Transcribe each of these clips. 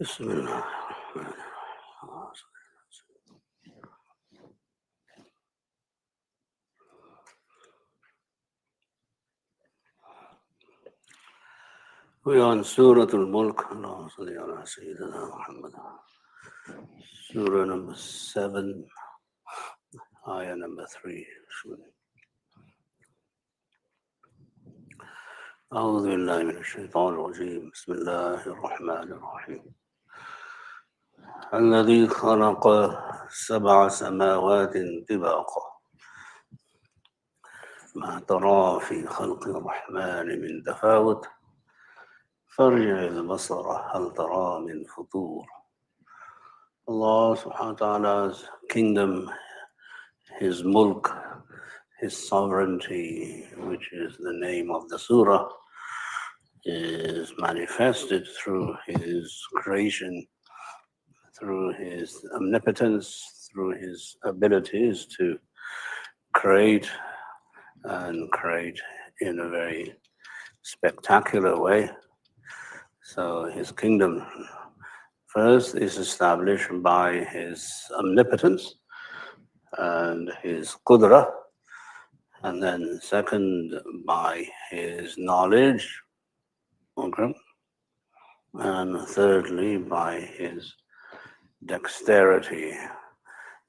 بسم الله الرحمن الرحيم. We are on Sūrah al-Mulk. Allahumma salli ala Sayyidina Muhammad. Surah number 7, ayah number 3. أعوذ بالله من الشيطان الرجيم. بسم الله الرحمن الرحيم. الذي خلق 7 سماوات طباقا ما ترى في خلق الرحمن من تفاوت فارجع البصر هل ترى من فطور. Allah subhanahu wa ta'ala's kingdom, His mulk, His sovereignty, which is the name of the surah, is manifested through His creation, through His omnipotence, through His abilities to create and create in a very spectacular way. So His kingdom first is established by His omnipotence and His qudra, and then second by His knowledge, okay, and thirdly by His dexterity,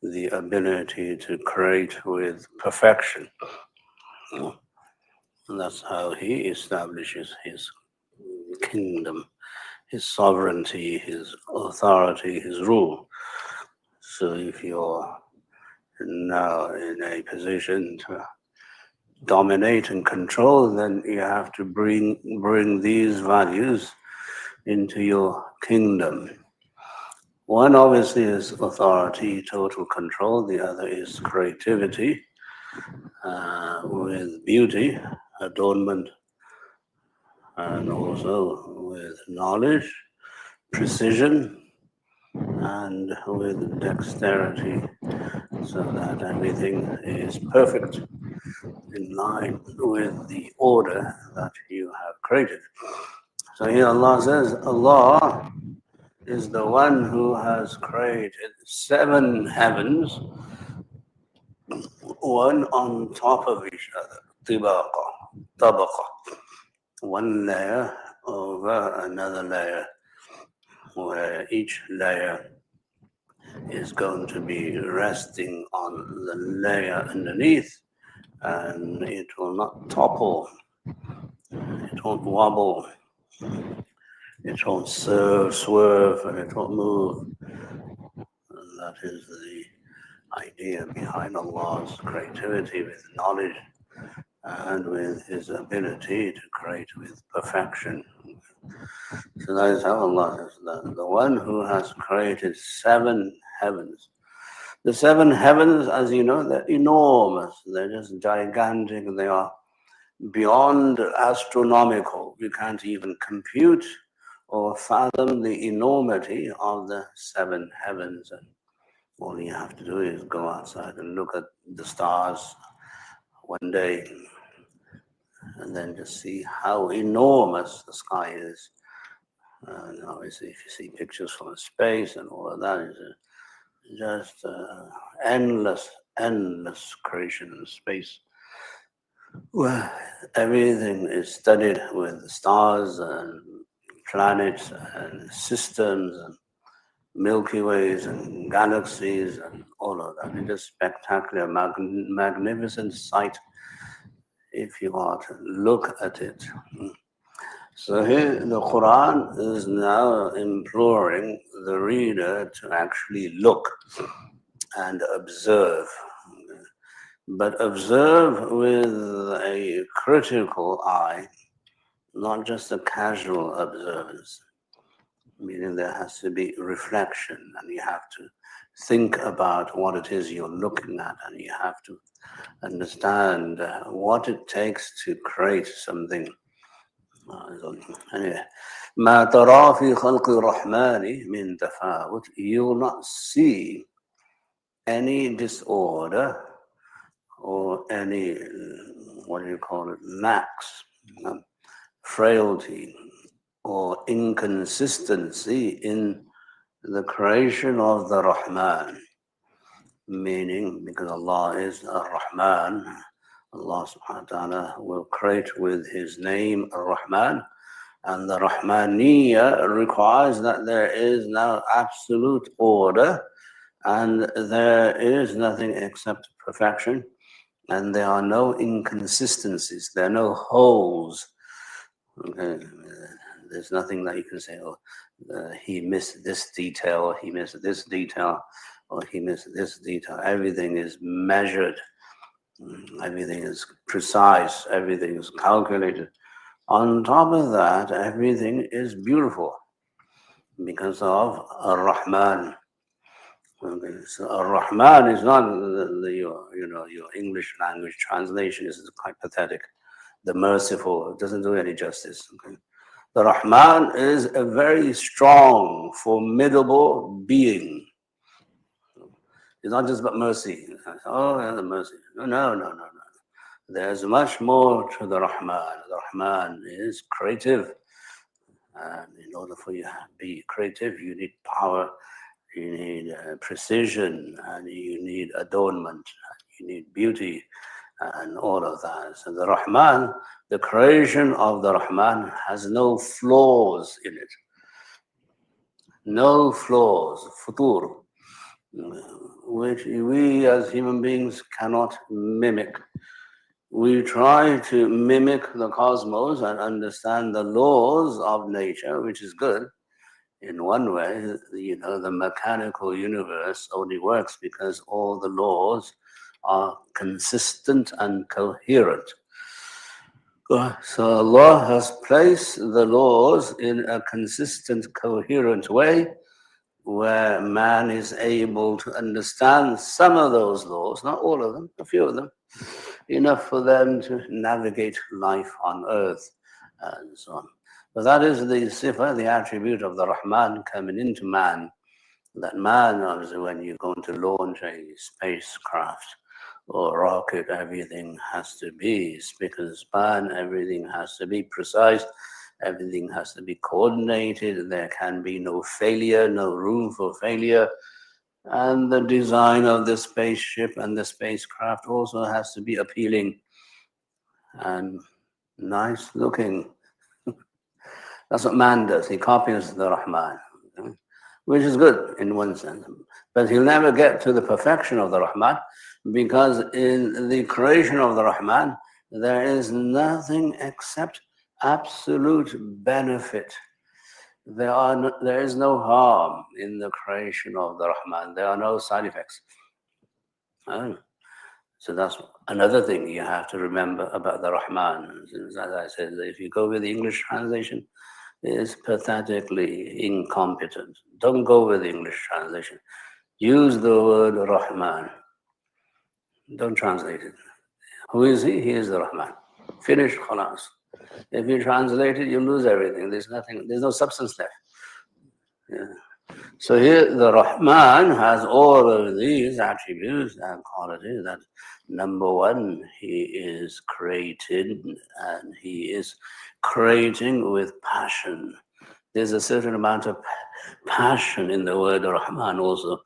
the ability to create with perfection. And that's how He establishes His kingdom, His sovereignty, His authority, His rule. So if you're now in a position to dominate and control, then you have to bring these values into your kingdom. One obviously is authority, total control. The other is creativity with beauty, adornment, and also with knowledge, precision, and with dexterity, so that everything is perfect in line with the order that you have created. So here Allah says, Allah is the one who has created 7 heavens, one on top of each other, tabaqa, one layer over another layer, where each layer is going to be resting on the layer underneath, and it will not topple, it won't wobble, it won't swerve, and it won't move. And that is the idea behind Allah's creativity with knowledge and with His ability to create with perfection. So that is how Allah is the one who has created 7 heavens. The 7 heavens, as you know, they're enormous. They're just gigantic. They are beyond astronomical. You can't even compute or fathom the enormity of the 7 heavens. And all you have to do is go outside and look at the stars one day, and then just see how enormous the sky is. And obviously, if you see pictures from space and all of that, it's just endless creation in space, where everything is studied with stars and planets and systems and Milky Ways and galaxies and all of that. It is spectacular, magnificent sight if you are to look at it. So here the Quran is now imploring the reader to actually look and observe. But observe with a critical eye, not just a casual observance. Meaning there has to be reflection, and you have to think about what it is you're looking at, and you have to understand what it takes to create something. Anyway, ما ترى في خلق الرحمن من تفاوت. You will not see any disorder or any, what do you call it, lacks, frailty, or inconsistency in the creation of the Rahman. Meaning, because Allah is Ar-Rahman, Allah subhanahu wa ta'ala will create with His name Ar-Rahman, and the Rahmaniyya requires that there is now absolute order, and there is nothing except perfection, and there are no inconsistencies, there are no holes. Okay. There's nothing that you can say, oh, he missed this detail, or he missed this detail, or he missed this detail. Everything is measured, everything is precise, everything is calculated. On top of that, everything is beautiful because of Ar-Rahman. Okay, so Ar-Rahman is not your English language translation is quite pathetic. The merciful, it doesn't do any justice. Okay? The Rahman is a very strong, formidable being. It's not just about mercy. Oh, yeah, the mercy. No. There's much more to the Rahman. The Rahman is creative. And in order for you to be creative, you need power, you need precision, and you need adornment, you need beauty, and all of that. So the Rahman, the creation of the Rahman has no flaws in it. No flaws, futur, which we as human beings cannot mimic. We try to mimic the cosmos and understand the laws of nature, which is good. In one way, the mechanical universe only works because all the laws are consistent and coherent. So Allah has placed the laws in a consistent, coherent way where man is able to understand some of those laws, not all of them, a few of them, enough for them to navigate life on earth and so on. But that is the sifa, the attribute of the Rahman coming into man. That man, obviously, when you're going to launch a spacecraft or rocket, everything has to be spick and span, everything has to be precise, everything has to be coordinated, there can be no failure, no room for failure. And the design of the spaceship and the spacecraft also has to be appealing and nice looking. That's what man does. He copies the Rahman, which is good in one sense. But he'll never get to the perfection of the Rahman because in the creation of the Rahman, there is nothing except absolute benefit. There is no harm in the creation of the Rahman. There are no side effects. So that's another thing you have to remember about the Rahman. As I said, if you go with the English translation, it's pathetically incompetent. Don't go with the English translation. Use the word Rahman. Don't translate it. Who is he? He is the Rahman. Finish, khalas. If you translate it, you lose everything. There's no substance left. Yeah. So here the Rahman has all of these attributes and qualities. That number one, he is created and he is creating with passion. There's a certain amount of passion in the word Rahman also.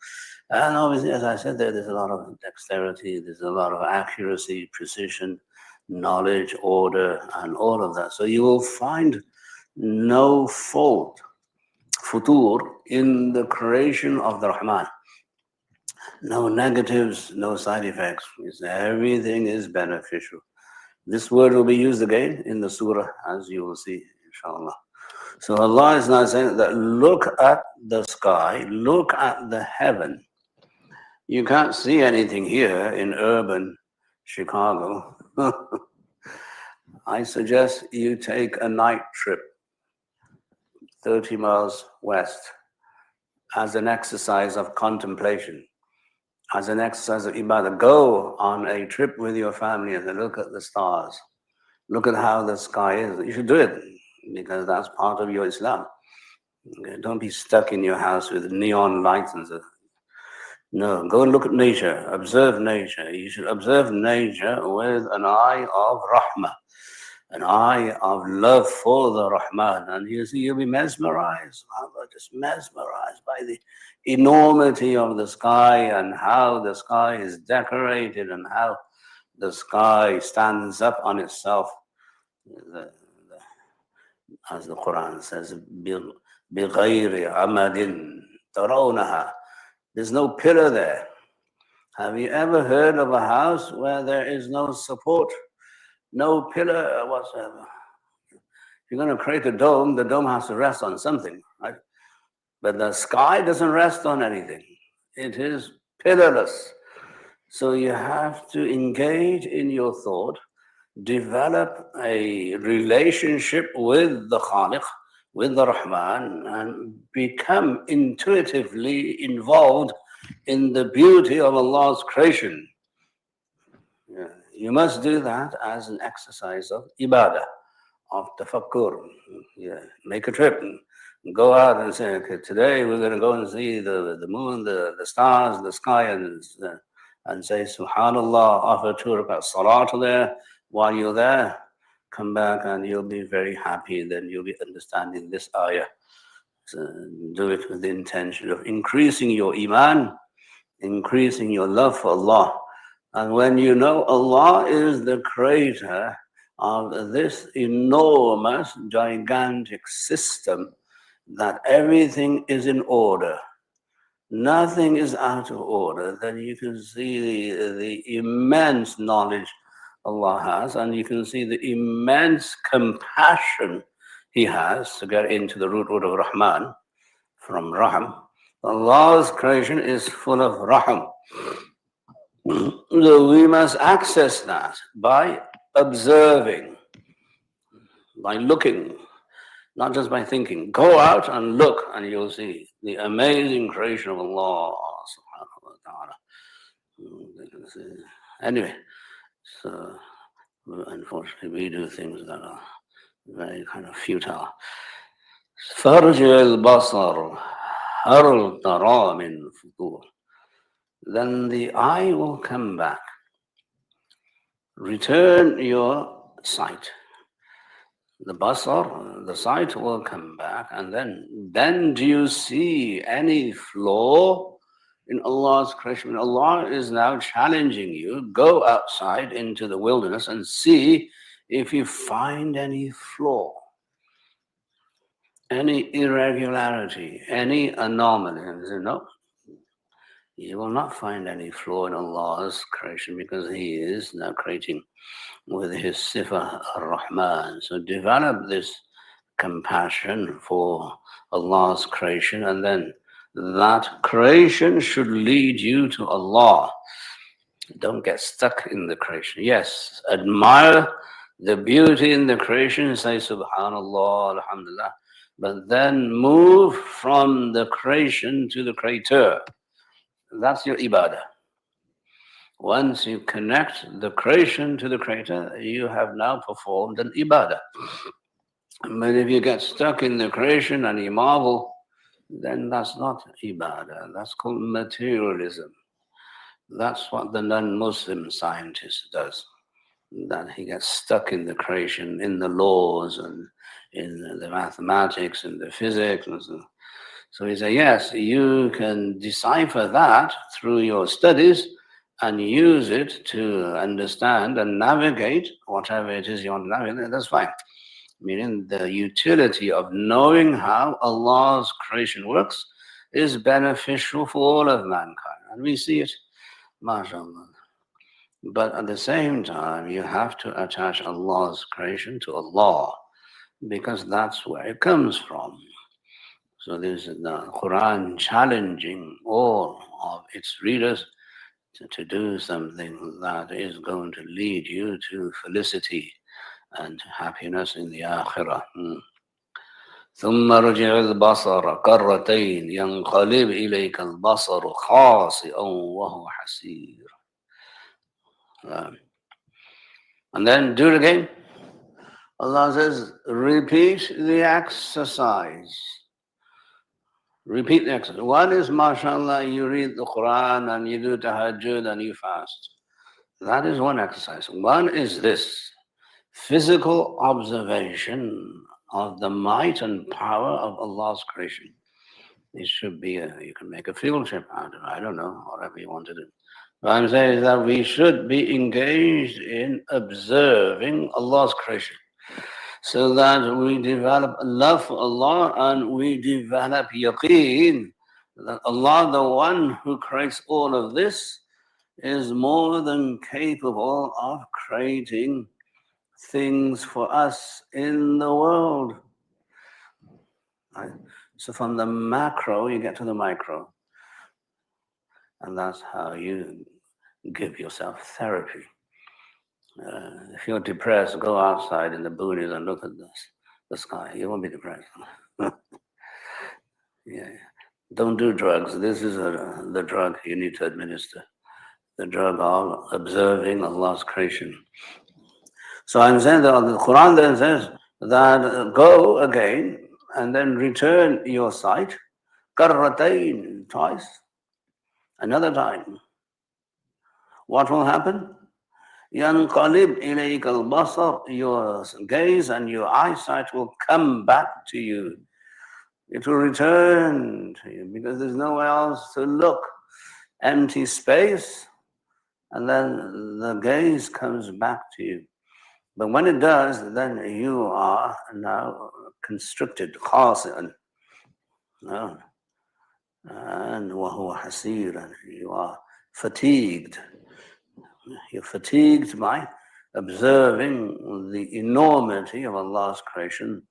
And obviously, as I said, there's a lot of dexterity, there's a lot of accuracy, precision, knowledge, order, and all of that. So you will find no fault, futur, in the creation of the Rahman. No negatives, no side effects. Everything is beneficial. This word will be used again in the surah, as you will see, inshallah. So Allah is now saying that look at the sky, look at the heaven. You can't see anything here in urban Chicago. I suggest you take a night trip 30 miles west as an exercise of contemplation, as an exercise of ibadah. Go on a trip with your family and look at the stars. Look at how the sky is. You should do it because that's part of your Islam. Don't be stuck in your house with neon lights and stuff. No, go and look at nature. Observe nature. You should observe nature with an eye of rahmah. an eye of love for the Rahman, and you'll be mesmerized, just mesmerized by the enormity of the sky and how the sky is decorated and how the sky stands up on itself. As the Quran says, بِغَيْرِ عَمَدٍ تَرَوْنَهَا. There's no pillar there. Have you ever heard of a house where there is no support, no pillar whatsoever? If you're going to create a dome, the dome has to rest on something, right? But the sky doesn't rest on anything. It is pillarless. So you have to engage in your thought, develop a relationship with the Khaliq, with the Rahman, and become intuitively involved in the beauty of Allah's creation. Yeah. You must do that as an exercise of ibadah, of tafakkur. Yeah. Make a trip and go out and say, okay, today we're going to go and see the moon, the stars, the sky, and say, Subhanallah, offer 2 rakat salat there. While you're there, come back and you'll be very happy. Then you'll be understanding this ayah. So do it with the intention of increasing your iman, increasing your love for Allah. And when you know Allah is the creator of this enormous, gigantic system, that everything is in order, nothing is out of order, then you can see the immense knowledge Allah has, and you can see the immense compassion He has, to get into the root word of Rahman, from Rahim. Allah's creation is full of Rahim. So we must access that by observing, by looking, not just by thinking. Go out and look, and you'll see the amazing creation of Allah subhanahu wa ta'ala. Anyway, so unfortunately we do things that are very kind of futile. فَارْجِعِ الْبَصَرُ هَلْ تَرَى مِنْ فُطُورٍ. Then the eye will come back. Return your sight. The basar, the sight will come back, and then do you see any flaw in Allah's creation? Allah is now challenging you. Go outside into the wilderness and see if you find any flaw, any irregularity, any anomaly. And say, no, you will not find any flaw in Allah's creation, because He is now creating with His Sifah ar-Rahman. So develop this compassion for Allah's creation, and then that creation should lead you to Allah. Don't get stuck in the creation. Yes, admire the beauty in the creation, say Subhanallah, Alhamdulillah, but then move from the creation to the Creator. That's your ibadah. Once you connect the creation to the Creator, you have now performed an ibadah. But if you get stuck in the creation and you marvel, then that's not ibadah. That's called materialism. That's what the non-Muslim scientist does. That he gets stuck in the creation, in the laws and in the mathematics and the physics. And so he says, yes, you can decipher that through your studies and use it to understand and navigate whatever it is you want to navigate. That's fine. Meaning the utility of knowing how Allah's creation works is beneficial for all of mankind. And we see it, mashallah. But at the same time, you have to attach Allah's creation to Allah, because that's where it comes from. So this is the Quran challenging all of its readers to do something that is going to lead you to felicity and happiness in the Akhirah. ثم رجع البصر كرتين ينقلب إليك البصر خاسئا وهو حسير. And then do it again. Allah says, repeat the exercise. Repeat the exercise. One is, mashallah, you read the Quran and you do tahajjud and you fast. That is one exercise. One is this. physical observation of the might and power of Allah's creation. It should be, you can make a field trip out of it, I don't know, whatever you want to do. What I'm saying is that we should be engaged in observing Allah's creation so that we develop love for Allah and we develop yaqeen that Allah, the one who creates all of this, is more than capable of creating things for us in the world. Right? So from the macro, you get to the micro. And that's how you give yourself therapy. If you're depressed, go outside in the boonies and look at the sky. You won't be depressed. Yeah. Don't do drugs. This is the drug you need to administer. The drug of observing Allah's creation. So I'm saying that the Quran then says that go again and then return your sight, karratain, twice, another time. What will happen? Yanqalib ilayka al-basar, your gaze and your eyesight will come back to you. It will return to you because there's nowhere else to look. Empty space, and then the gaze comes back to you. But when it does, then you are now constricted, Qasim, and wahuwa hasir, and you are fatigued. You're fatigued by observing the enormity of Allah's creation,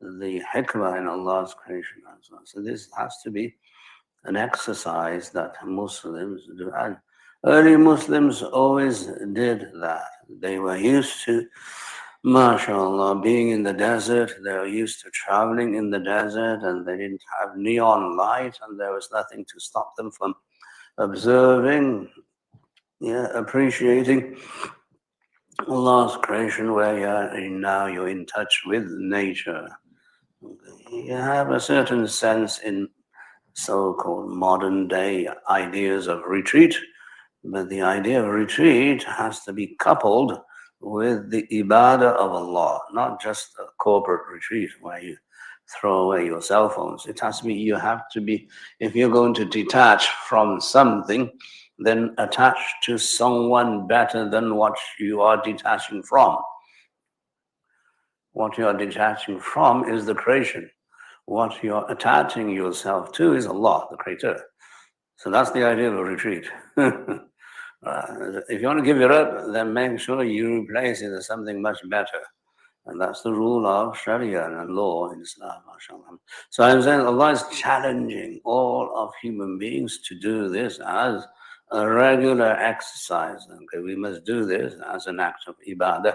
the hikmah in Allah's creation. So this has to be an exercise that Muslims do. And early Muslims always did that. They were used to, mashallah, being in the desert. They were used to traveling in the desert, and they didn't have neon light, and there was nothing to stop them from observing, appreciating Allah's creation, where you're in touch with nature. You have a certain sense in so-called modern day ideas of retreat, but the idea of retreat has to be coupled with the ibadah of Allah, not just a corporate retreat where you throw away your cell phones. It has to be, you have to be, if you're going to detach from something, then attach to someone better than what you are detaching from. What you are detaching from is the creation. What you're attaching yourself to is Allah, the creator. So that's the idea of a retreat. If you want to give it up, then make sure you replace it with something much better. And that's the rule of Sharia and law in Islam, mashallah. So I'm saying Allah is challenging all of human beings to do this as a regular exercise. Okay, we must do this as an act of ibadah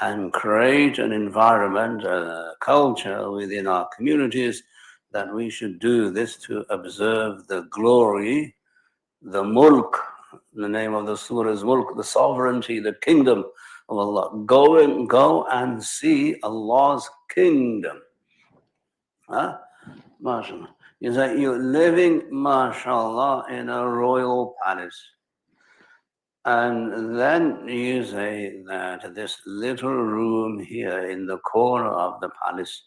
and create an environment, a culture within our communities that we should do this to observe the glory, the mulk, the name of the Sūrah al-Mulk, the sovereignty, the kingdom of Allah. Go and see Allah's kingdom. Huh? MashaAllah. You say you're living, mashallah, in a royal palace. And then you say that this little room here in the corner of the palace,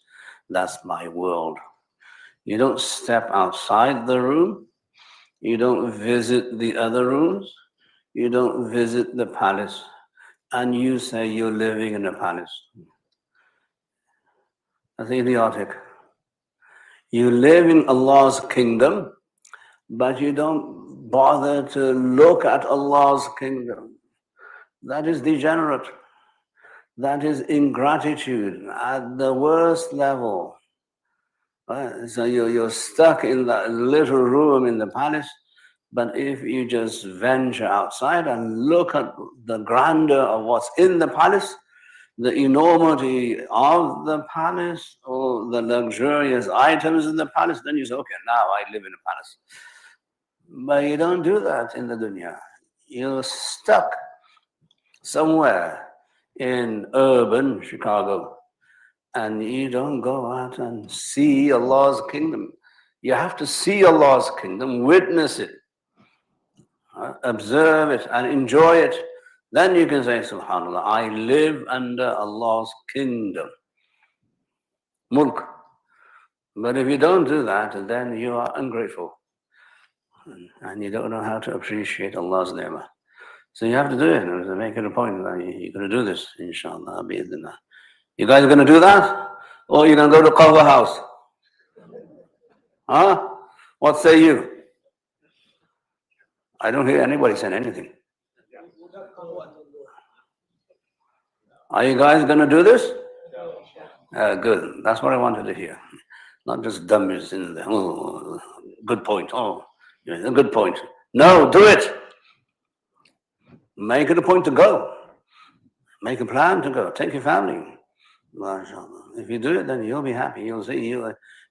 that's my world. You don't step outside the room. You don't visit the other rooms. You don't visit the palace. And you say you're living in a palace. That's idiotic. You live in Allah's kingdom, but you don't bother to look at Allah's kingdom. That is degenerate. That is ingratitude at the worst level. Right? So you're stuck in that little room in the palace, but if you just venture outside and look at the grandeur of what's in the palace, the enormity of the palace, or the luxurious items in the palace, then you say, okay, now I live in a palace. But you don't do that in the dunya. You're stuck somewhere in urban Chicago, and you don't go out and see Allah's kingdom. You have to see Allah's kingdom, witness it, observe it, and enjoy it Then you can say, Subhanallah, I live under Allah's kingdom. Mulk. But if you don't do that, then you are ungrateful. And you don't know how to appreciate Allah's ni'mah. So you have to do it. Make it a point that you're going to do this, inshallah. You guys are going to do that? Or you're going to go to Qahwa house? Huh? What say you? I don't hear anybody saying anything. Are you guys going to do this? Good. That's what I wanted to hear. Not just dummies in there. Oh, good point. Oh, a good point. No, do it. Make it a point to go. Make a plan to go. Take your family. MashaAllah. If you do it, then you'll be happy. You'll see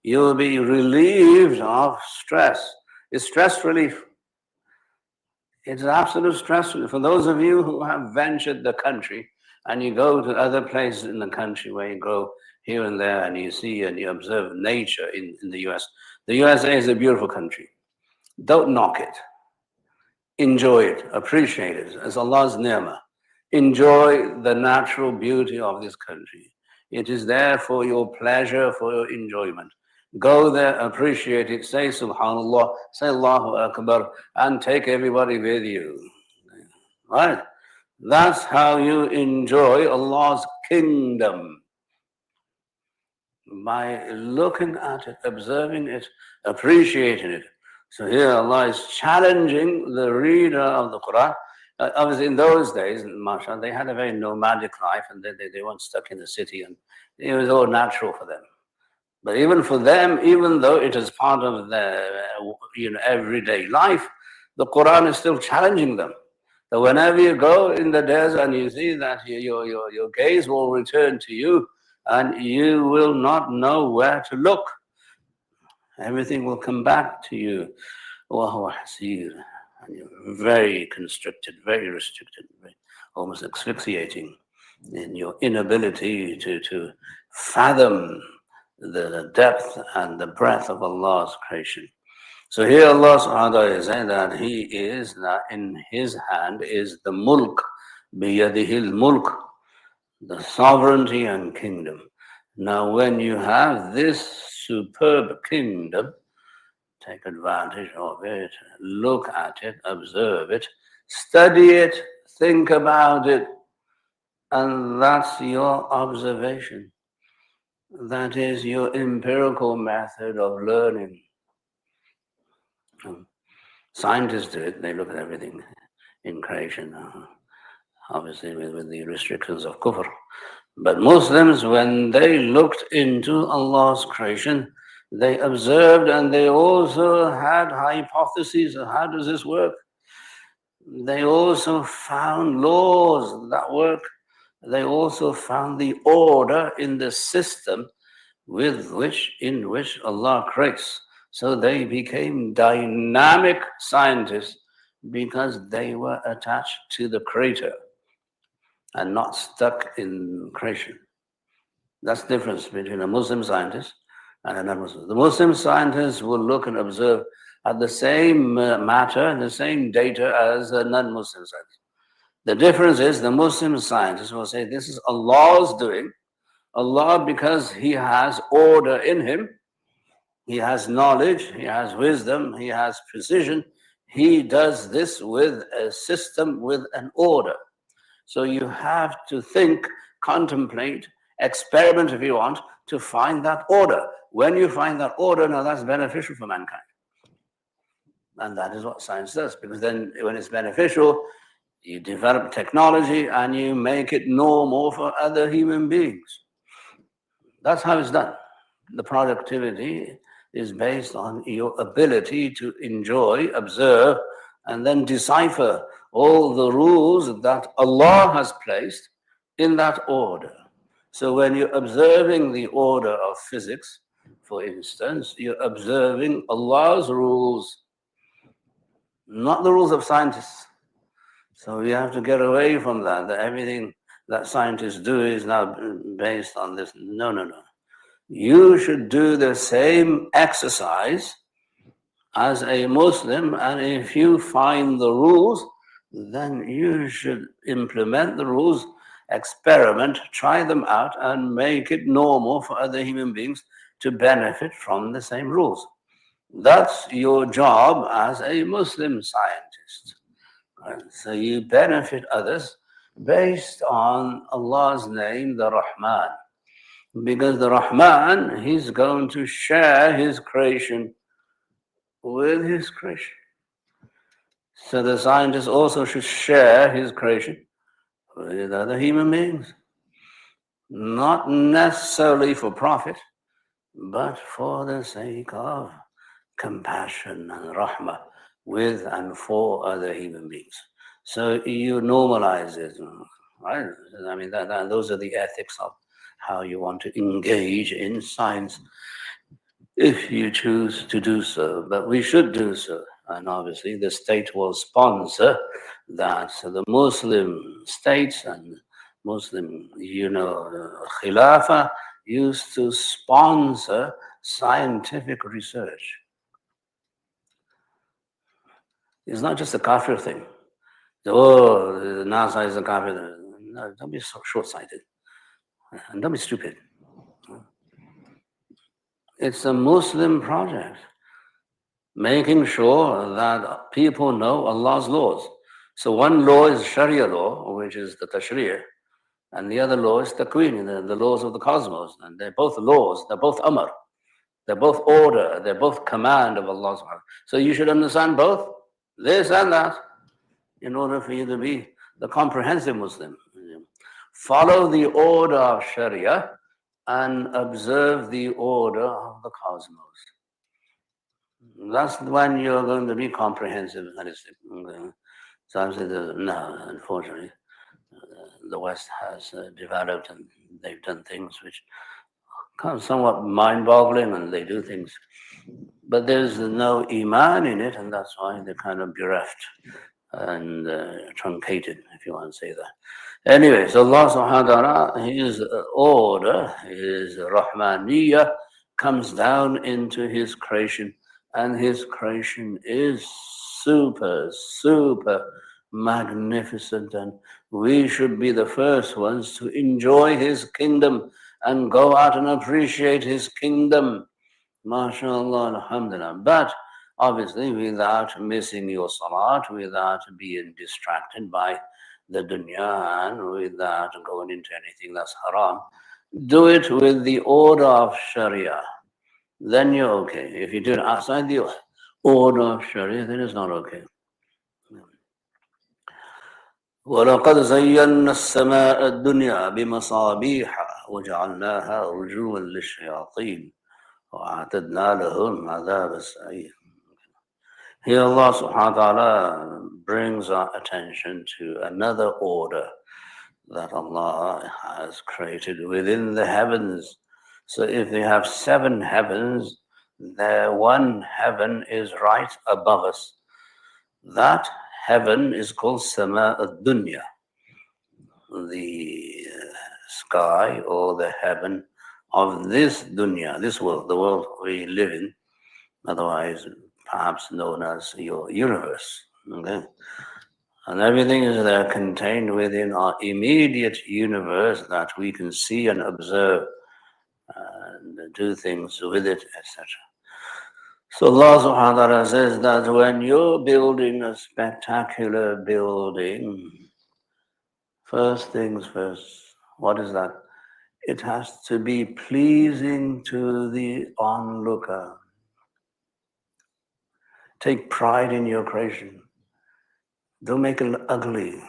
you'll be relieved of stress. It's stress relief. It's absolute stress relief. For those of you who have ventured the country and you go to other places in the country where you go here and there and you see and you observe nature in the US. The USA is a beautiful country. Don't knock it. Enjoy it. Appreciate it. It's Allah's ni'mah. Enjoy the natural beauty of this country. It is there for your pleasure, for your enjoyment. Go there, appreciate it, say Subhanallah, say Allahu Akbar, and take everybody with you. Right? That's how you enjoy Allah's kingdom. By looking at it, observing it, appreciating it. So here Allah is challenging the reader of the Quran. Obviously in those days, mashallah, they had a very nomadic life and they weren't stuck in the city and it was all natural for them. But even for them, even though it is part of their everyday life, the Quran is still challenging them. So whenever you go in the desert and you see that your gaze will return to you and you will not know where to look. Everything will come back to you. And you're very constricted, very restricted, almost asphyxiating in your inability to fathom the depth and the breadth of Allah's creation. So here Allah subhanahu wa ta'ala is saying that He is, that in His hand is the mulk, biyadihil mulk, the sovereignty and kingdom. Now when you have this superb kingdom, take advantage of it, look at it, observe it, study it, think about it, and that's your observation. That is your empirical method of learning. Scientists do it, they look at everything in creation, obviously with the restrictions of kufr. But Muslims, when they looked into Allah's creation, they observed and they also had hypotheses of how does this work. They also found laws that work. They also found the order in the system in which Allah creates. So they became dynamic scientists because they were attached to the Creator and not stuck in creation. That's the difference between a Muslim scientist and a non-Muslim. The Muslim scientists will look and observe at the same matter, the same data as a non-Muslim scientist. The difference is the Muslim scientist will say this is Allah's doing. Allah, because He has order in Him, He has knowledge, He has wisdom, He has precision. He does this with a system, with an order. So you have to think, contemplate, experiment if you want, to find that order. When you find that order, now that's beneficial for mankind. And that is what science does, because then when it's beneficial, you develop technology and you make it normal for other human beings. That's how it's done. The productivity is based on your ability to enjoy, observe, and then decipher all the rules that Allah has placed in that order. So when you're observing the order of physics, for instance, you're observing Allah's rules, not the rules of scientists. So we have to get away from that everything that scientists do is now based on this. No. You should do the same exercise as a Muslim, and if you find the rules then you should implement the rules, experiment, try them out, and make it normal for other human beings to benefit from the same rules. That's your job as a Muslim scientist. Right? So you benefit others based on Allah's name, the Rahman. Because the Rahman, He's going to share His creation with His creation. So the scientist also should share his creation with other human beings. Not necessarily for profit, but for the sake of compassion and rahmah with and for other human beings. So you normalize it, right? I mean, those are the ethics of how you want to engage in science if you choose to do so, but we should do so. And obviously, the state will sponsor that. So the Muslim states and Muslim, Khilafah used to sponsor scientific research. It's not just a kafir thing. Oh, NASA is a kafir. No, don't be so short-sighted. And don't be stupid. It's a Muslim project, making sure that people know Allah's laws. So one law is Sharia law, which is the Tashri', and the other law is Takween, the laws of the cosmos. And they're both laws, they're both Amr, they're both order, they're both command of Allah. So you should understand both this and that in order for you to be the comprehensive Muslim. Follow the order of Sharia and observe the order of the cosmos. That's when you're going to be comprehensive. So I said, no, unfortunately, the West has developed and they've done things which are somewhat mind-boggling, and they do things. But there's no iman in it, and that's why they're kind of bereft and truncated, if you want to say that. Anyway, so Allah subhanahu wa ta'ala, His order, His Rahmaniyya, comes down into His creation, and His creation is super, super magnificent, and we should be the first ones to enjoy His kingdom and go out and appreciate His kingdom. MashaAllah, alhamdulillah. But obviously without missing your salat, without being distracted by the dunya, and without going into anything that's haram. Do it with the order of Sharia. Then you're okay. If you do it outside the order of Sharia, then it's not okay. وَلَقَدْ زَيَّنَّا السَّمَاءَ الدُّنْيَا بِمَصَابِيحَ وَجَعَلْنَاهَا رُجُومًا لِلشَّيَاطِينِ وَأَعْتَدْنَا لَهُمْ عَذَابَ السَّعِيرِ. Here Allah subhanahu wa ta'ala brings our attention to another order that Allah has created within the heavens. So if we have 7 heavens, there one heaven is right above us. That heaven is called Sama ad-Dunya, the sky or the heaven of this dunya, this world, the world we live in, otherwise perhaps known as your universe. Okay? And everything is there contained within our immediate universe that we can see and observe and do things with it, etc. So Allah subhanahu wa ta'ala says that when you're building a spectacular building, first things first, what is that? It has to be pleasing to the onlooker. Take pride in your creation. Don't make it ugly.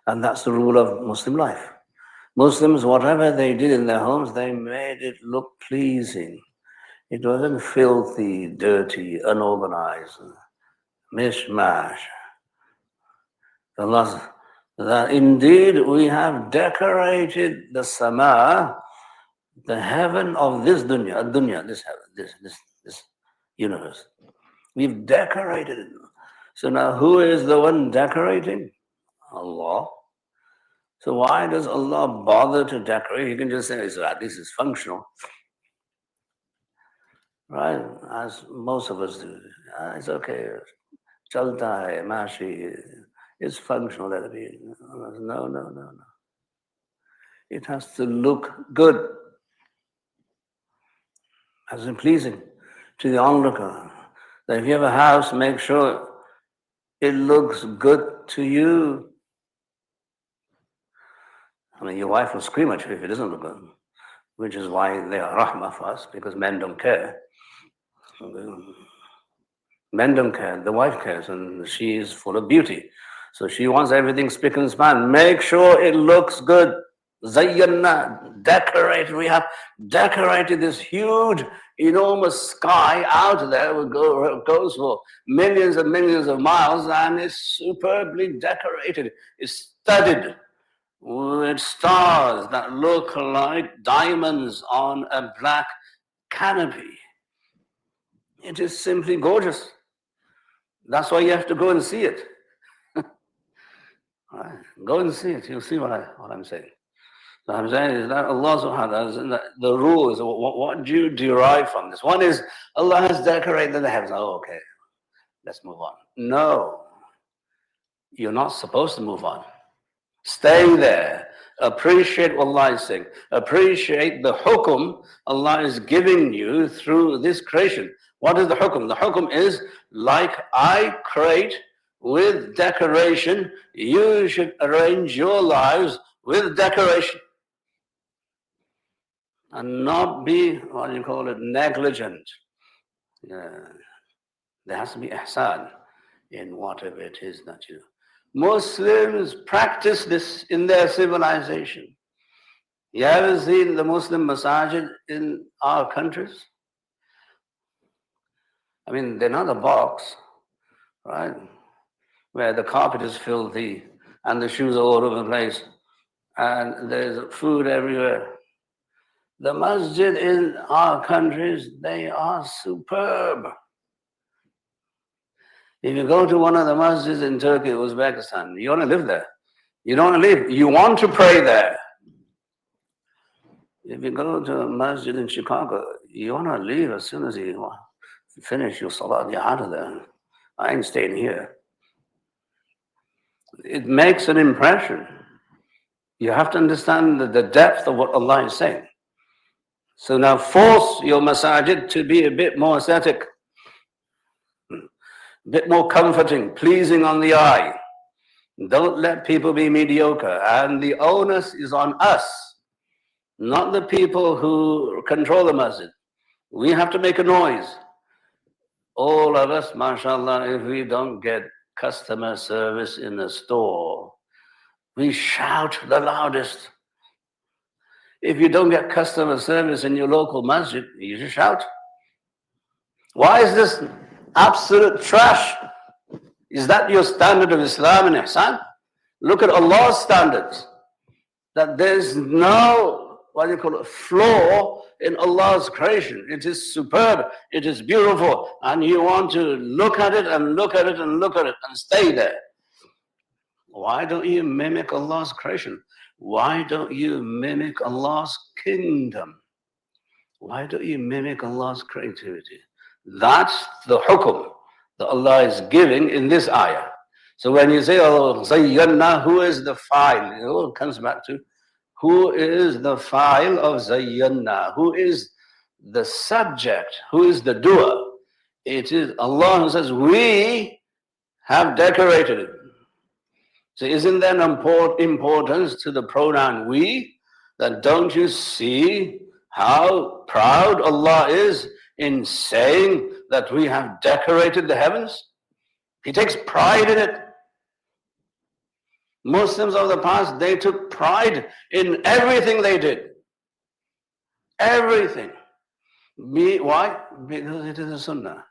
And that's the rule of Muslim life. Muslims, whatever they did in their homes, they made it look pleasing. It wasn't filthy, dirty, unorganized, mishmash. Allah, that indeed we have decorated the sama, the heaven of this dunya, this heaven, this universe. We've decorated it. So now who is the one decorating? Allah. So why does Allah bother to decorate? He can just say, this is functional. Right? As most of us do. It's okay. Chalta hai, mashi. It's functional, let it be. No. It has to look good, as in pleasing to the onlooker. That if you have a house, make sure it looks good to you. I mean, your wife will scream at you if it doesn't look good, which is why they are rahmah for us, because men don't care. Men don't care, the wife cares, and she is full of beauty. So she wants everything spick and span. Make sure it looks good. Zayyana, decorated. We have decorated this huge, enormous sky out there. It goes for millions and millions of miles, and it's superbly decorated. It's studded with stars that look like diamonds on a black canopy. It is simply gorgeous. That's why you have to go and see it. Right? Go and see it. You'll see what I'm saying. So I'm saying is that Allah subhanahu wa ta'ala, the rule is, what do you derive from this? One is, Allah has decorated the heavens. Oh, okay, let's move on. No, you're not supposed to move on. Stay there. Appreciate what Allah is saying. Appreciate the hukum Allah is giving you through this creation. What is the hukum? The hukum is, like I create with decoration, you should arrange your lives with decoration. And not be, negligent. There has to be ihsan in whatever it is that you do. Muslims practice this in their civilization. You ever seen the Muslim masajid in our countries? I mean, they're not a box, right? Where the carpet is filthy and the shoes are all over the place and there's food everywhere. The masjid in our countries, they are superb. If you go to one of the masjids in Turkey, Uzbekistan, you want to live there. You don't want to live, you want to pray there. If you go to a masjid in Chicago, you want to leave as soon as you finish your salat, you're out of there. I ain't staying here. It makes an impression. You have to understand the depth of what Allah is saying. So now force your masajid to be a bit more aesthetic, a bit more comforting, pleasing on the eye. Don't let people be mediocre. And the onus is on us, not the people who control the masjid. We have to make a noise. All of us, mashallah, if we don't get customer service in the store, we shout the loudest. If you don't get customer service in your local masjid, you just shout. Why is this absolute trash? Is that your standard of Islam and Ihsan? Look at Allah's standards. That there's no, flaw in Allah's creation. It is superb, it is beautiful, and you want to look at it and look at it and look at it and stay there. Why don't you mimic Allah's creation? Why don't you mimic Allah's kingdom? Why don't you mimic Allah's creativity? That's the hukum that Allah is giving in this ayah. So when you say, oh, Zayyana, who is the file? It comes back to, who is the file of Zayyana? Who is the subject? Who is the doer? It is Allah who says, we have decorated it. So isn't there an importance to the pronoun we? That don't you see how proud Allah is in saying that we have decorated the heavens? He takes pride in it. Muslims of the past, they took pride in everything they did. Everything. Why? Because it is a sunnah.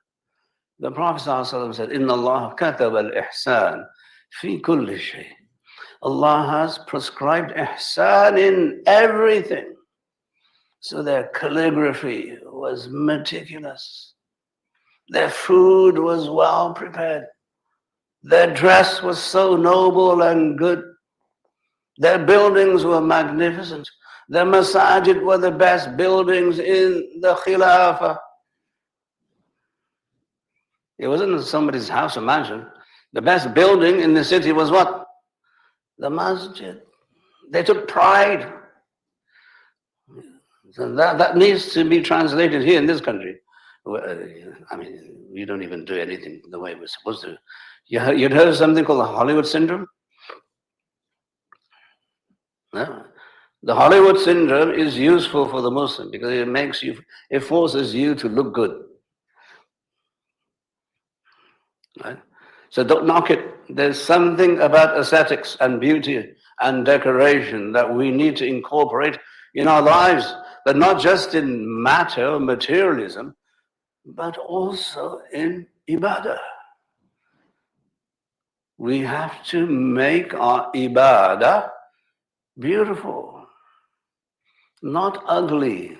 The Prophet ﷺ said, Inna Allah kataba al-ihsan fi kulli shay. Allah has prescribed ihsan in everything. So their calligraphy was meticulous. Their food was well prepared. Their dress was so noble and good. Their buildings were magnificent. Their masajid were the best buildings in the Khilafah. It wasn't somebody's house or mansion. The best building in the city was what? The masjid. They took pride. So that needs to be translated here in this country. I mean, we don't even do anything the way we're supposed to. You'd heard of something called the Hollywood syndrome? No. The Hollywood syndrome is useful for the Muslim because it forces you to look good. Right? So don't knock it. There's something about aesthetics and beauty and decoration that we need to incorporate in our lives, but not just in matter or materialism, but also in ibadah. We have to make our ibadah beautiful, not ugly.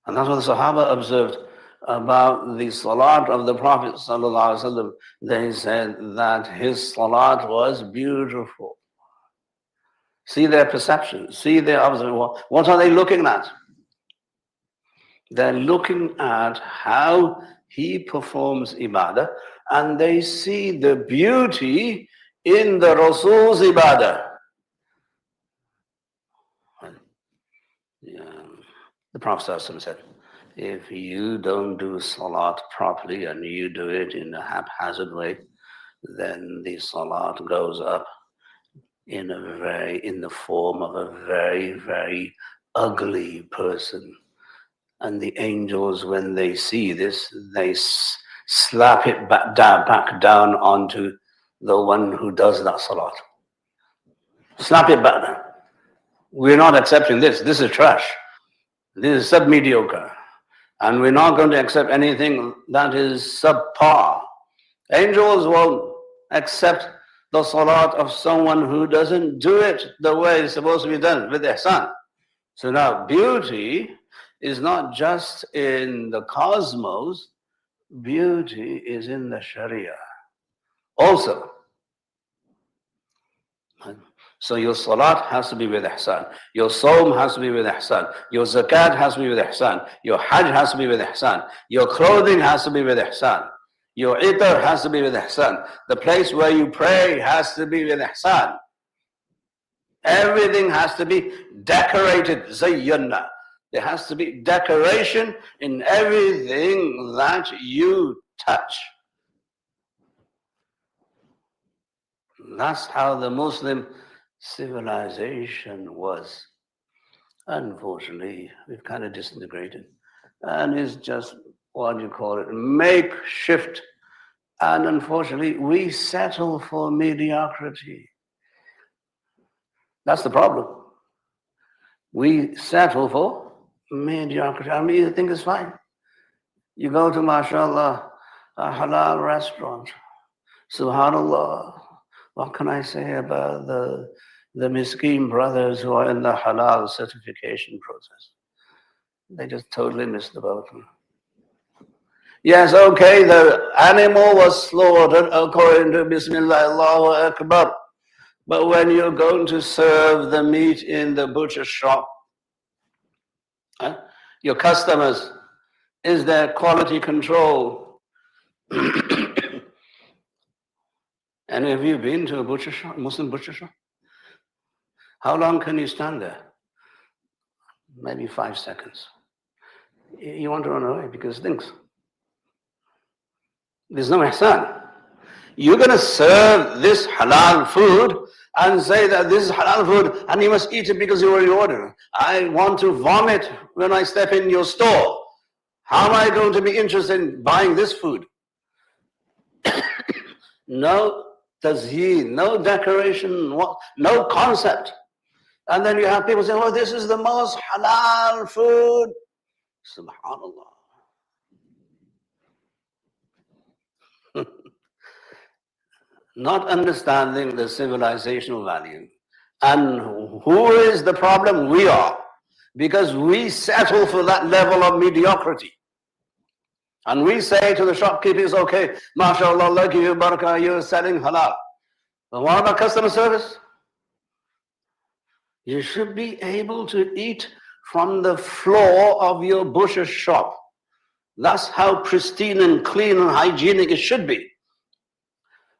And that's what the Sahaba observed about the salat of the Prophet ﷺ. They said that his salat was beautiful. See their perception, see their observation. What are they looking at? They're looking at how he performs ibadah, and they see the beauty in the Rasul's ibadah. The Prophet ﷺ said, if you don't do salat properly and you do it in a haphazard way, then the salat goes up in the form of a very, very ugly person. And the angels, when they see this, they slap it back down onto the one who does that salat. Slap it back down. We're not accepting this. This is trash. This is sub-mediocre. And we're not going to accept anything that is subpar. Angels won't accept the salat of someone who doesn't do it the way it's supposed to be done, with ihsan. So now beauty is not just in the cosmos, beauty is in the Sharia also. So your salat has to be with ihsan. Your sawm has to be with ihsan. Your zakat has to be with ihsan. Your hajj has to be with ihsan. Your clothing has to be with ihsan. Your itar has to be with ihsan. The place where you pray has to be with ihsan. Everything has to be decorated, zayyana. There has to be decoration in everything that you touch. That's how the Muslim civilization was. Unfortunately, we've kind of disintegrated. And it's just, what do you call it, makeshift. And unfortunately, we settle for mediocrity. That's the problem. We settle for mediocrity. I mean, you think it's fine. You go to, mashallah, a halal restaurant. Subhanallah. What can I say about the Miskeen brothers who are in the halal certification process? They just totally missed the boat. Yes, okay, the animal was slaughtered according to Bismillah, Allahu Akbar. But when you're going to serve the meat in the butcher shop, your customers, is there quality control? Any of you been to a butcher shop, Muslim butcher shop? How long can you stand there? Maybe 5 seconds. You want to run away because it stinks. There's no ihsan. You're going to serve this halal food and say that this is halal food and you must eat it because you already ordered. I want to vomit when I step in your store. How am I going to be interested in buying this food? No tazheen, no decoration, no concept. And then you have people saying, oh, this is the most halal food. Subhanallah. Not understanding the civilizational value. And who is the problem? We are. Because we settle for that level of mediocrity. And we say to the shopkeepers, okay, mashallah, Allah give you barakah, you're selling halal. But what about customer service? You should be able to eat from the floor of your butcher shop. That's how pristine and clean and hygienic it should be.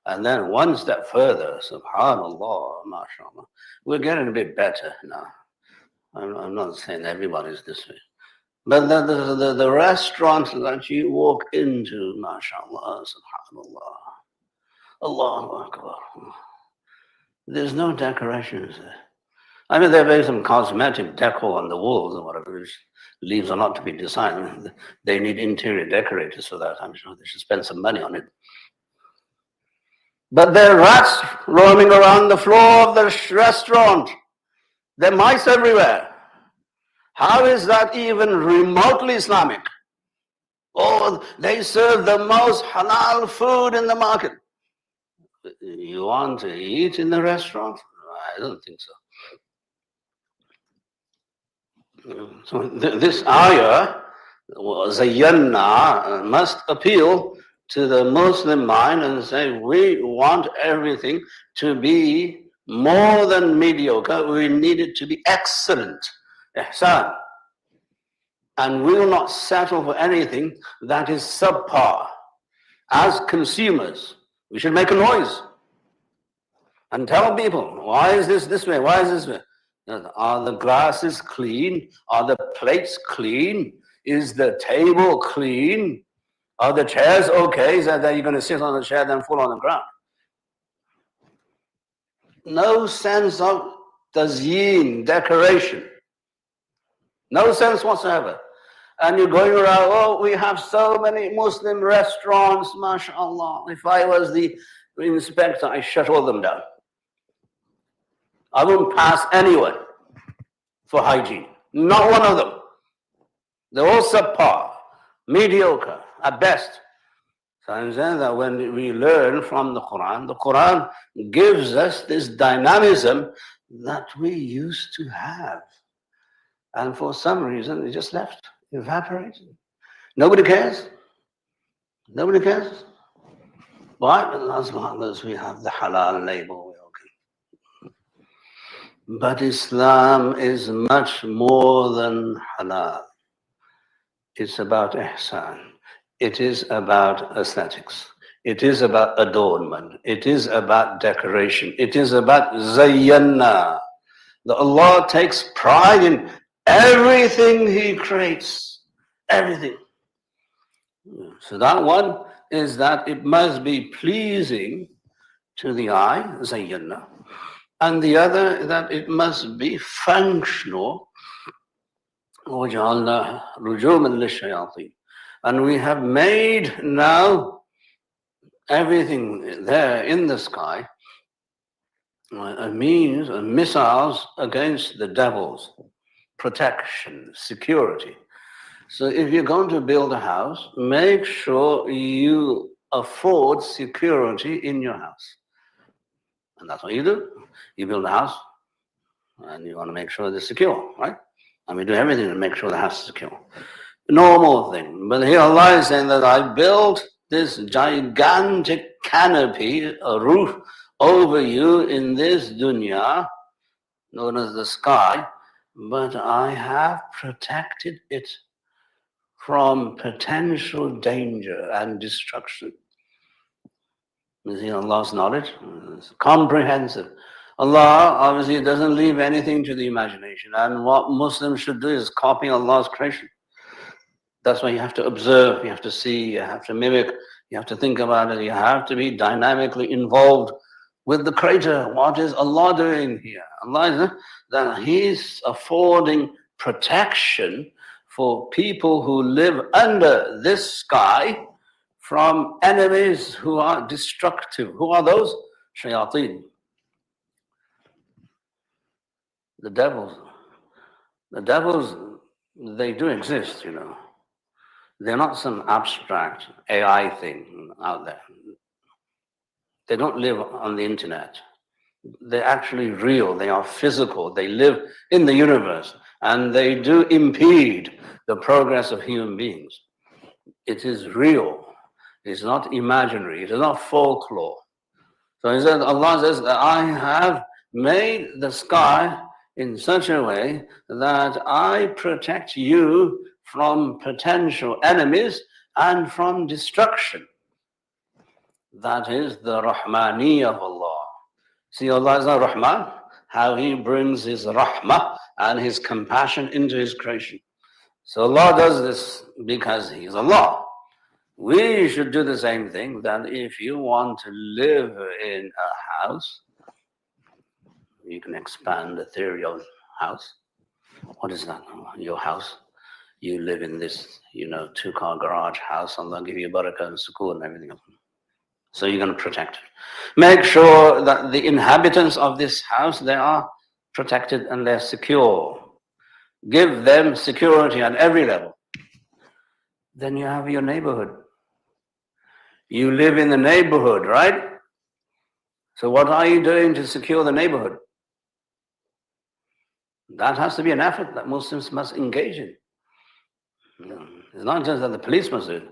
And then one step further, subhanallah, mashallah, we're getting a bit better now. I'm not saying everybody's this way. But the restaurants that you walk into, mashallah, subhanallah, Allahu Akbar, there's no decorations there. I mean, there may be some cosmetic decor on the walls or whatever, which leaves a lot to be desired. They need interior decorators for that. I'm sure they should spend some money on it. But there are rats roaming around the floor of the restaurant. There are mice everywhere. How is that even remotely Islamic? Oh, they serve the most halal food in the market. You want to eat in the restaurant? I don't think so. So this ayah, Zayyanna, must appeal to the Muslim mind and say, we want everything to be more than mediocre. We need it to be excellent. Ihsan. And we will not settle for anything that is subpar. As consumers, we should make a noise and tell people, why is this way? Why is this way? Are the glasses clean? Are the plates clean? Is the table clean? Are the chairs okay? Is that you're going to sit on the chair then fall on the ground? No sense of tazyin, decoration. No sense whatsoever. And you're going around, oh, we have so many Muslim restaurants, mashallah. If I was the inspector, I shut all of them down. I won't pass anyone for hygiene. Not one of them. They're all subpar, mediocre, at best. So I'm saying that when we learn from the Quran gives us this dynamism that we used to have. And for some reason, it just left, evaporated. Nobody cares. Nobody cares. Why? As long as we have the halal label, we're okay. But Islam is much more than halal. It's about ihsan. It is about aesthetics. It is about adornment. It is about decoration. It is about zayyanna. That Allah takes pride in everything He creates. Everything. So that one is that it must be pleasing to the eye, zayyanna. And the other, that it must be functional. وَجَعَلْنَا رُجُومًا لِلشَّيَاطِينِ. And we have made now everything there in the sky a means of missiles against the devils, protection, security. So if you're going to build a house, make sure you afford security in your house. And that's what you do. You build a house and you want to make sure it's secure, right? And we do everything to make sure the house is secure. Normal thing. But here Allah is saying that I built this gigantic canopy, a roof over you in this dunya, known as the sky, but I have protected it from potential danger and destruction. You see Allah's knowledge? It's comprehensive. Allah obviously doesn't leave anything to the imagination. And what Muslims should do is copy Allah's creation. That's why you have to observe, you have to see, you have to mimic, you have to think about it, you have to be dynamically involved with the Creator. What is Allah doing here? Allah is that He's affording protection for people who live under this sky from enemies who are destructive. Who are those? Shayateen. The devils. The devils, they do exist, you know. They're not some abstract AI thing out there. They don't live on the internet. They're actually real. They are physical. They live in the universe. And they do impede the progress of human beings. It is real. It's not imaginary. It is not folklore. So he said, Allah says, I have made the sky in such a way that I protect you from potential enemies and from destruction. That is the Rahmaniyya of Allah. See, Allah is not Rahman, how He brings His Rahmah and His compassion into His creation. So Allah does this because He is Allah. We should do the same thing, that if you want to live in a house, you can expand the theory of house. What is that? Your house. You live in this, 2-car garage house, Allah give you barakah and sukoon and everything else. So you're going to protect it. Make sure that the inhabitants of this house, they are protected and they're secure. Give them security at every level. Then you have your neighborhood. You live in the neighborhood, right? So what are you doing to secure the neighborhood? That has to be an effort that Muslims must engage in. It's not just that the police must do it.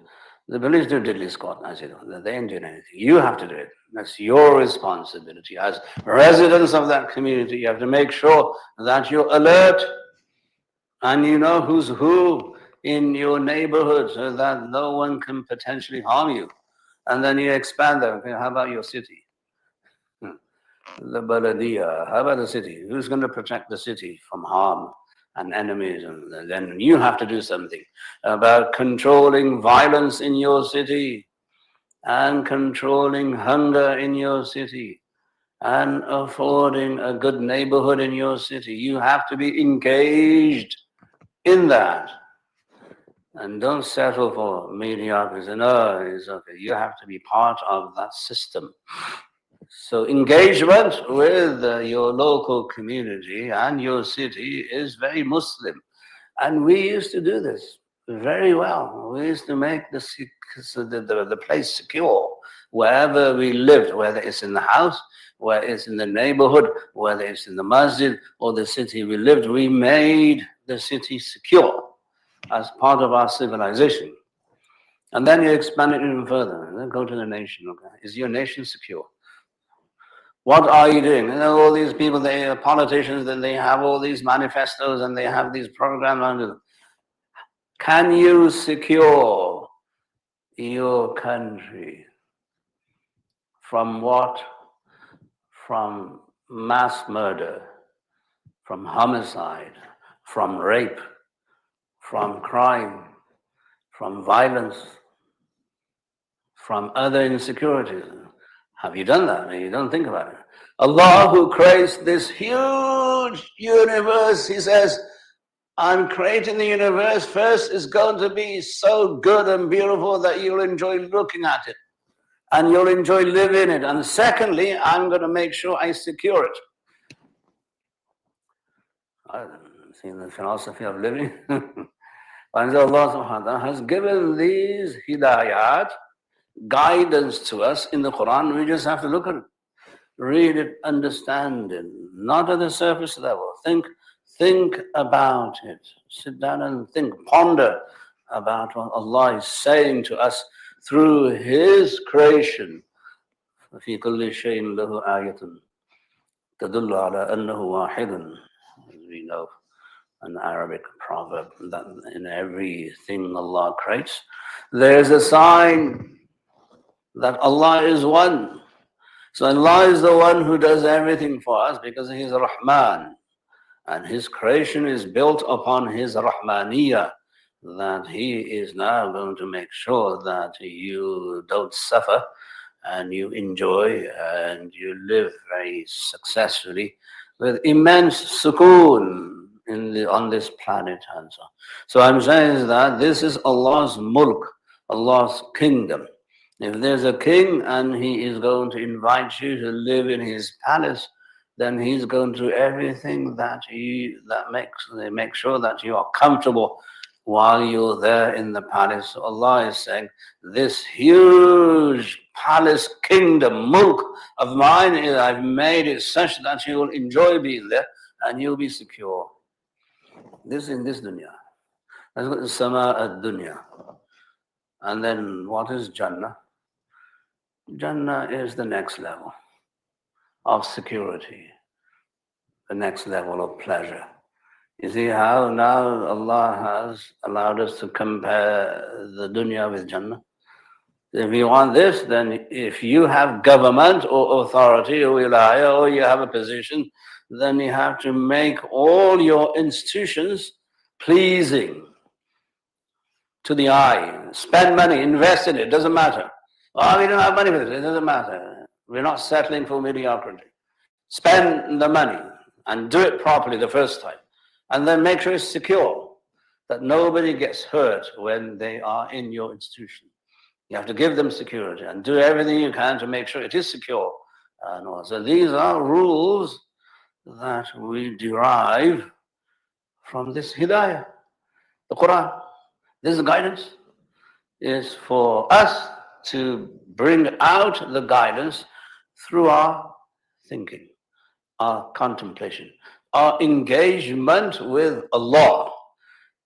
The police do diddly squat, as you know. They ain't doing anything. You have to do it. That's your responsibility. As residents of that community, you have to make sure that you're alert and you know who's who in your neighborhood so that no one can potentially harm you. And then you expand that. Okay, how about your city? The Baladiyah, how about the city? Who's going to protect the city from harm and enemies? And then you have to do something about controlling violence in your city and controlling hunger in your city and affording a good neighborhood in your city. You have to be engaged in that. And don't settle for mediocrity. No, it's okay. You have to be part of that system. So engagement with your local community and your city is very Muslim. And we used to do this very well. We used to make the place secure wherever we lived, whether it's in the house, whether it's in the neighborhood, whether it's in the masjid or the city we lived. We made the city secure as part of our civilization. And then you expand it even further. And then go to the nation. Okay? Is your nation secure? What are you doing? All these people, they are politicians, then they have all these manifestos and they have these programs under them. Can you secure your country from what? From mass murder, from homicide, from rape, from crime, from violence, from other insecurities? Have you done that? You don't think about it. Allah, who creates this huge universe, He says, I'm creating the universe. First, it's going to be so good and beautiful that you'll enjoy looking at it and you'll enjoy living it. And secondly, I'm going to make sure I secure it. I've seen the philosophy of living. And Allah subhanahu wa ta'ala has given these hidayat, guidance to us in the Quran. We just have to look at it, read it, understand it, not at the surface level. Think about it. Sit down and think, ponder about what Allah is saying to us through His creation. فِي كُلِّ شَيْءٍ لَهُ آيَةٌ تَدُلُّ عَلَى أَنَّهُ وَاحِدٌ. As we know, an Arabic proverb, that in everything Allah creates, there's a sign that Allah is one. So Allah is the one who does everything for us because He is Rahman. And His creation is built upon His Rahmaniyya, that He is now going to make sure that you don't suffer and you enjoy and you live very successfully with immense sukoon on this planet. And so I'm saying that this is Allah's mulk, Allah's kingdom. If there's a king and he is going to invite you to live in his palace, then he's going to do everything that makes sure that you are comfortable while you're there in the palace. So Allah is saying, this huge palace kingdom, mulk of mine, I've made it such that you will enjoy being there and you'll be secure. This in this dunya. That's what is Sama ad-dunya. And then what is Jannah? Jannah is the next level of security, the next level of pleasure. You see how now Allah has allowed us to compare the dunya with Jannah. If you want this, then if you have government or authority or wilaya or you have a position, then you have to make all your institutions pleasing to the eye. Spend money, invest in it, doesn't matter. Oh, we don't have money for this, it doesn't matter. We're not settling for mediocrity. Spend the money and do it properly the first time. And then make sure it's secure, that nobody gets hurt when they are in your institution. You have to give them security and do everything you can to make sure it is secure. And also, these are rules that we derive from this hidayah, the Quran. This guidance is for us to bring out the guidance through our thinking, our contemplation, our engagement with Allah.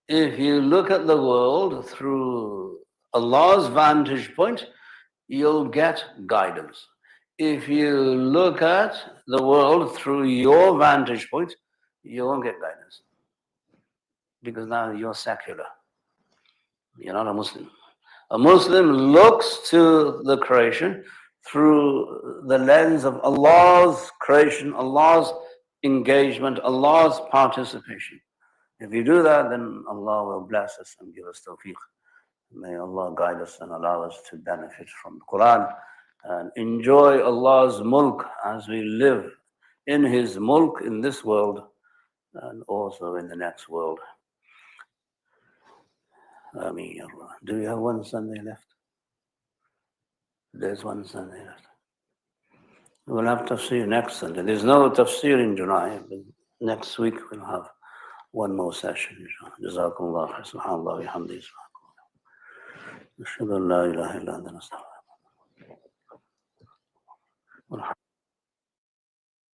If you look at the world through Allah's vantage point, you'll get guidance. If you look at the world through your vantage point, you won't get guidance. Because now you're secular. You're not a Muslim. A Muslim looks to the creation through the lens of Allah's creation, Allah's engagement, Allah's participation. If you do that, then Allah will bless us and give us tawfiq. May Allah guide us and allow us to benefit from the Quran and enjoy Allah's mulk as we live in His mulk in this world and also in the next world. Ameen ya Allah. Do you have one Sunday left? There's one Sunday left. We'll have tafsir next Sunday. There's no tafsir in July, but next week we'll have one more session. Jazakumullah khair. Subhanallah wa bihamdihi. أشهد أن لا إله إلا أنت نستغفرك.